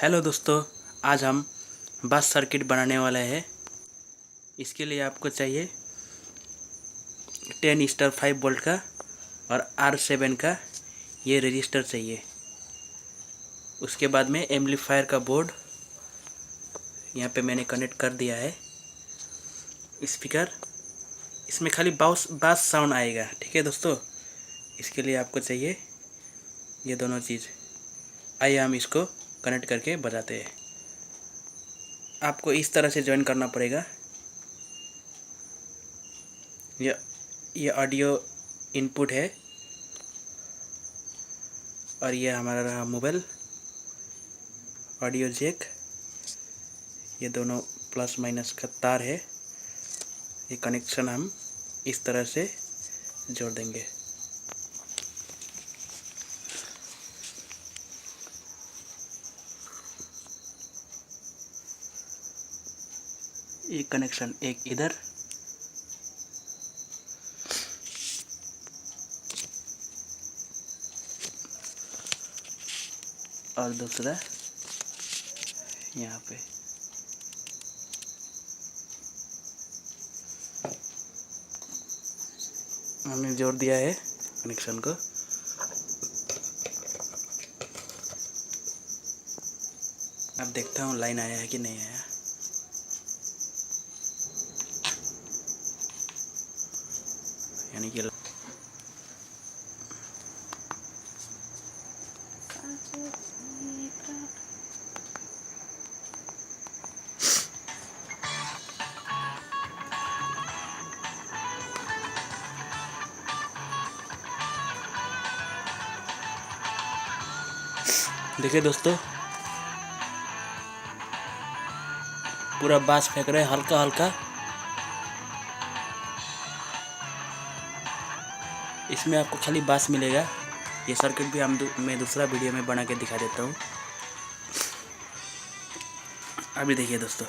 Hello दोस्तों, आज हम बस सर्किट बनाने वाले हैं। इसके लिए आपको चाहिए 10 5 वोल्ट का और R7 का ये रजिस्टर चाहिए। उसके बाद में एम्पलीफायर का बोर्ड यहाँ पे मैंने कनेक्ट कर दिया है। स्पीकर, इसमें खाली बास साउंड आएगा, ठीक है दोस्तों। इसके लिए आपको चाहिए ये दोनों चीज़। आइए हम इसको कनेक्ट करके बजाते हैं। आपको इस तरह से ज्वाइन करना पड़ेगा। ये ऑडियो इनपुट है और ये हमारा रहा मोबाइल ऑडियो जैक। ये दोनों प्लस माइनस का तार है। ये कनेक्शन हम इस तरह से जोड़ देंगे। ये कनेक्शन एक इधर और दूसरा यहाँ पे। हमने जोड़ दिया है कनेक्शन को। अब देखता हूँ लाइन आया है कि नहीं आया। यानी कि देखिए दोस्तों, पूरा बास फेंक रहे हैं हल्का हल्का। इसमें आपको खाली बास मिलेगा। ये सर्किट भी मैं दूसरा वीडियो में बना के दिखा देता हूँ। अभी देखिए दोस्तों।